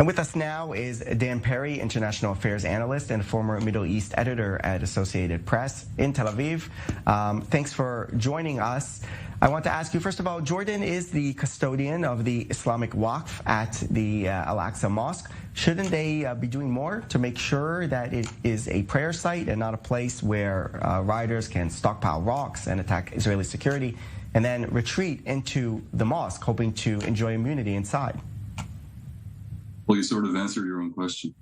And with us now is Dan Perry, International Affairs Analyst and former Middle East Editor at Associated Press in Tel Aviv. Thanks for joining us. I want to ask you, first of all, Jordan is the custodian of the Islamic Waqf at the Al-Aqsa Mosque. Shouldn't they be doing more to make sure that it is a prayer site and not a place where rioters can stockpile rocks and attack Israeli security and then retreat into the mosque, hoping to enjoy immunity inside? Well, you sort of answered your own question.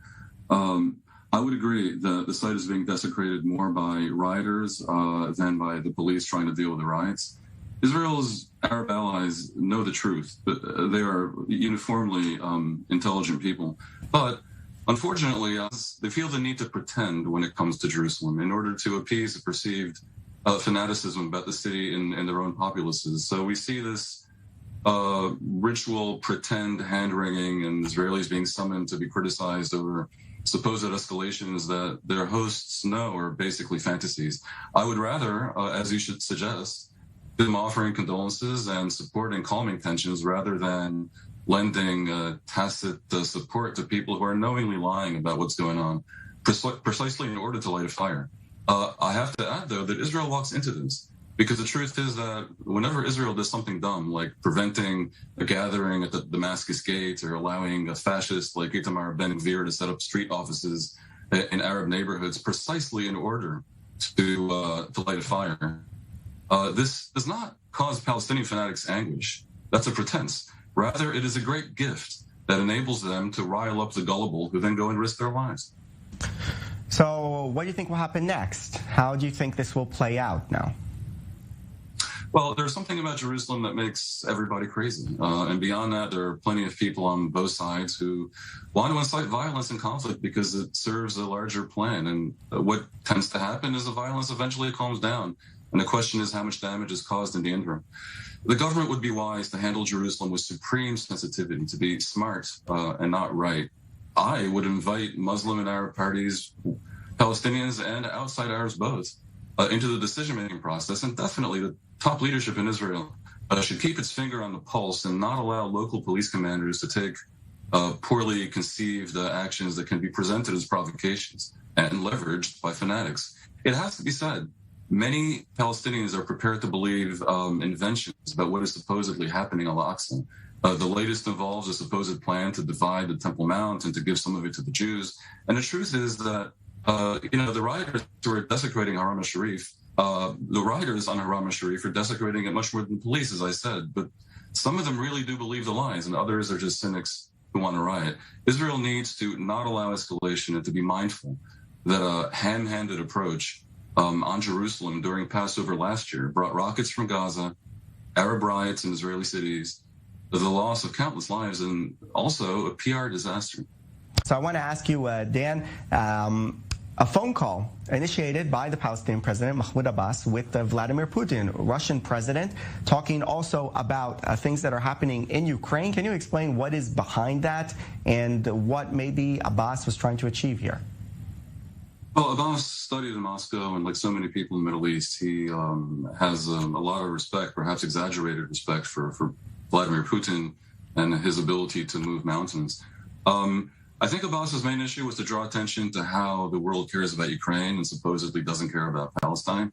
I would agree that the site is being desecrated more by rioters than by the police trying to deal with the riots. Israel's Arab allies know the truth. They are uniformly intelligent people. But unfortunately, they feel the need to pretend when it comes to Jerusalem in order to appease the perceived fanaticism about the city and their own populaces. So we see this ritual pretend hand-wringing and Israelis being summoned to be criticized over supposed escalations that their hosts know are basically fantasies. I would rather, as you should suggest, them offering condolences and support and calming tensions rather than lending tacit support to people who are knowingly lying about what's going on, precisely in order to light a fire. I have to add, though, that Israel walks into this. Because the truth is that whenever Israel does something dumb, like preventing a gathering at the Damascus gate or allowing a fascist like Itamar Ben-Gvir to set up street offices in Arab neighborhoods precisely in order to light a fire, this does not cause Palestinian fanatics anguish. That's a pretense. Rather, it is a great gift that enables them to rile up the gullible who then go and risk their lives. So what do you think will happen next? How do you think this will play out now? Well, there's something about Jerusalem that makes everybody crazy. And beyond that, there are plenty of people on both sides who want to incite violence and conflict because it serves a larger plan. And what tends to happen is the violence eventually calms down. And the question is how much damage is caused in the interim. The government would be wise to handle Jerusalem with supreme sensitivity, to be smart and not right. I would invite Muslim and Arab parties, Palestinians and outside Arabs both, into the decision-making process, and definitely the top leadership in Israel should keep its finger on the pulse and not allow local police commanders to take poorly conceived actions that can be presented as provocations and leveraged by fanatics. It has to be said, many Palestinians are prepared to believe inventions about what is supposedly happening in Al-Aqsa. The latest involves a supposed plan to divide the Temple Mount and to give some of it to the Jews. And the truth is that the rioters who are desecrating Haram al-Sharif, the rioters on Haram al-Sharif are desecrating it much more than police, as I said. But some of them really do believe the lies, and others are just cynics who want to riot. Israel needs to not allow escalation and to be mindful that a ham-handed approach on Jerusalem during Passover last year brought rockets from Gaza, Arab riots in Israeli cities, the loss of countless lives, and also a PR disaster. So I want to ask you, Dan, a phone call initiated by the Palestinian president, Mahmoud Abbas, with Vladimir Putin, Russian president, talking also about things that are happening in Ukraine. Can you explain what is behind that and what maybe Abbas was trying to achieve here? Well, Abbas studied in Moscow, and like so many people in the Middle East, he has a lot of respect, perhaps exaggerated respect for Vladimir Putin and his ability to move mountains. I think Abbas's main issue was to draw attention to how the world cares about Ukraine and supposedly doesn't care about Palestine.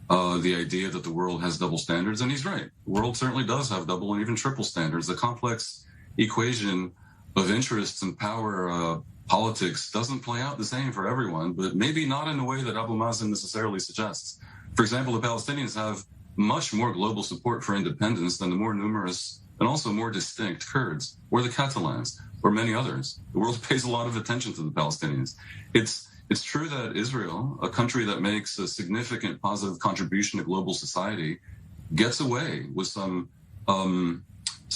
The idea that the world has double standards, and he's right. The world certainly does have double and even triple standards. The complex equation of interests and power politics doesn't play out the same for everyone, but maybe not in the way that Abu Mazen necessarily suggests. For example, the Palestinians have much more global support for independence than the more numerous and also more distinct Kurds or the Catalans or many others. The world pays a lot of attention to the Palestinians. It's true that Israel, a country that makes a significant positive contribution to global society, gets away with some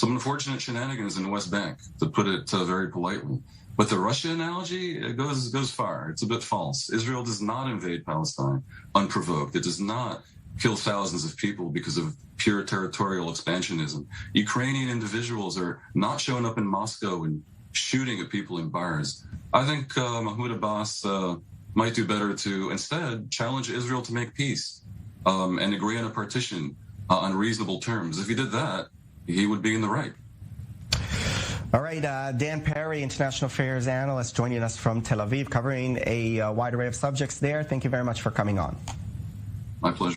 unfortunate shenanigans in the West Bank, to put it very politely. But the Russia analogy goes far. It's a bit false. Israel does not invade Palestine unprovoked. It does not kill thousands of people because of pure territorial expansionism. Ukrainian individuals are not showing up in Moscow and shooting at people in bars. I think Mahmoud Abbas might do better to instead challenge Israel to make peace and agree on a partition on reasonable terms. If he did that, he would be in the right. All right, Dan Perry, International Affairs Analyst, joining us from Tel Aviv, covering a wide array of subjects there. Thank you very much for coming on. My pleasure.